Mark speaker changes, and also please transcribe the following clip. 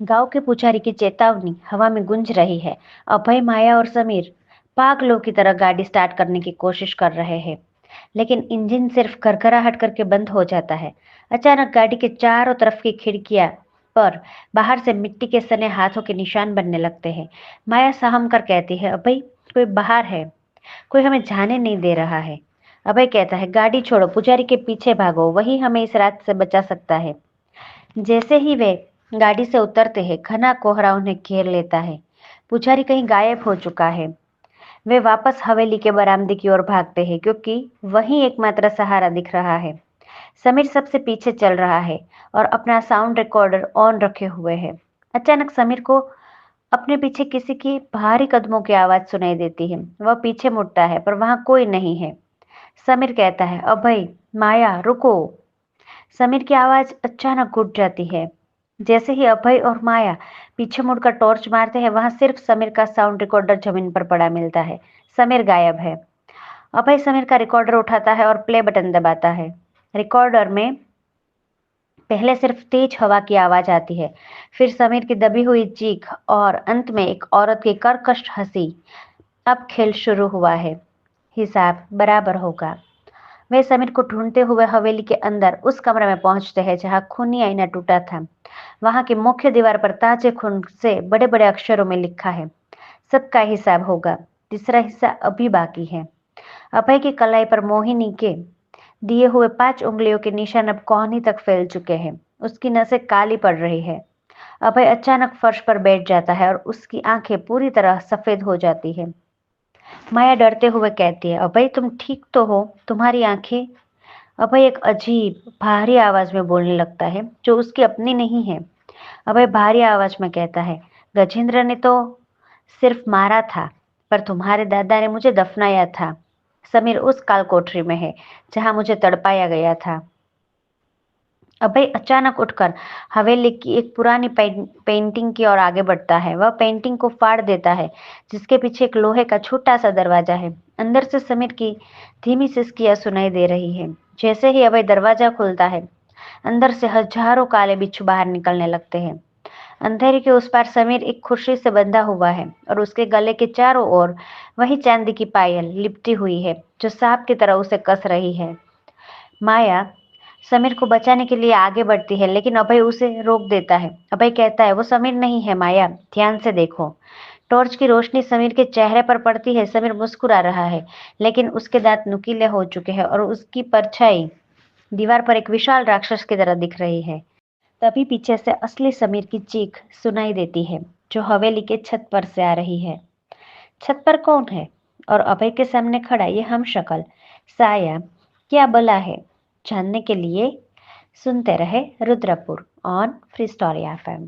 Speaker 1: गांव के पुजारी की चेतावनी हवा में गूंज रही है। अभय, माया और समीर पागलों की तरह गाड़ी स्टार्ट करने की कोशिश कर रहे हैं, लेकिन इंजन सिर्फ खरखराहट करके बंद हो जाता है। अचानक गाड़ी के चारों तरफ की खिड़कियां पर बाहर से मिट्टी के सने हाथों के निशान बनने लगते हैं। माया सहम कर कहती है, अभय, कोई बाहर है, कोई हमें जाने नहीं दे रहा है। अभय कहता है, गाड़ी छोड़ो, पुजारी के पीछे भागो, वही हमें इस रात से बचा सकता है। जैसे ही वे गाड़ी से उतरते हैं, घना कोहरा उन्हें घेर लेता है। पुजारी कहीं गायब हो चुका है। वे वापस हवेली के बरामदे की ओर भागते हैं, क्योंकि वहीं एकमात्र सहारा दिख रहा है। समीर सबसे पीछे चल रहा है और अपना साउंड रिकॉर्डर ऑन रखे हुए है। अचानक समीर को अपने पीछे किसी की भारी कदमों की आवाज सुनाई देती है। वह पीछे मुड़ता है, पर वहां कोई नहीं है। समीर कहता है, अभय, माया, रुको। समीर की आवाज अचानक घुट जाती है। जैसे ही अभय और माया पीछे मुड़कर टॉर्च मारते हैं, वहां सिर्फ समीर का साउंड रिकॉर्डर जमीन पर पड़ा मिलता है। समीर गायब है। अभय समीर का रिकॉर्डर उठाता है और प्ले बटन दबाता है। रिकॉर्डर में पहले सिर्फ तेज हवा की आवाज आती है, फिर समीर की दबी हुई चीख और अंत में एक औरत की कर्कश हंसी। अब खेल शुरू हुआ है। हिसाब बराबर होगा। वे समीर को ढूंढते हुए हवेली के अंदर उस कमरे में पहुंचते हैं जहां खूनी आईना टूटा था। वहां की मुख्य दीवार पर ताजे खून से बड़े बड़े अक्षरों में लिखा है, सबका हिसाब होगा, तीसरा हिस्सा अभी बाकी है। अभय की कलाई पर मोहिनी के दिए हुए 5 उंगलियों के निशान अब कोहनी तक फैल चुके हैं। उसकी नसें काली पड़ रही है। अभय अचानक फर्श पर बैठ जाता है और उसकी आंखें पूरी तरह सफेद हो जाती है। माया डरते हुए कहती है, अभय, तुम ठीक तो हो? तुम्हारी आंखें। अभय एक अजीब भारी आवाज में बोलने लगता है, जो उसकी अपनी नहीं है। अभय भारी आवाज में कहता है, गजेंद्र ने तो सिर्फ मारा था, पर तुम्हारे दादा ने मुझे दफनाया था। समीर उस काल कोठरी में है जहां मुझे तड़पाया गया था। अभय अचानक उठकर हवेली की एक पुरानी पेंटिंग की ओर आगे बढ़ता है। वह पेंटिंग को फाड़ देता है, जिसके पीछे एक लोहे का छोटा सा दरवाजा है। अंदर से समीर की धीमी सिसकियां सुनाई दे रही है। जैसे ही अभय दरवाजा खुलता है, अंदर से हजारों काले बिच्छू बाहर निकलने लगते हैं। अंधेरे के उस पार समीर एक कुर्सी से बंधा हुआ है और उसके गले के चारों ओर वही चांदी की पायल लिपटी हुई है, जो सांप की तरह उसे कस रही है। माया समीर को बचाने के लिए आगे बढ़ती है, लेकिन अभय उसे रोक देता है। अभय कहता है, वो समीर नहीं है माया, ध्यान से देखो। टॉर्च की रोशनी समीर के चेहरे पर पड़ती है। समीर मुस्कुरा रहा है, लेकिन उसके दांत नुकीले हो चुके हैं और उसकी परछाई दीवार पर एक विशाल राक्षस की तरह दिख रही है। तभी पीछे से असली समीर की चीख सुनाई देती है, जो हवेली के छत पर से आ रही है। छत पर कौन है और अभय के सामने खड़ा ये हम शक्ल साया क्या बला है? जानने के लिए सुनते रहे Rudrapur on free story FM.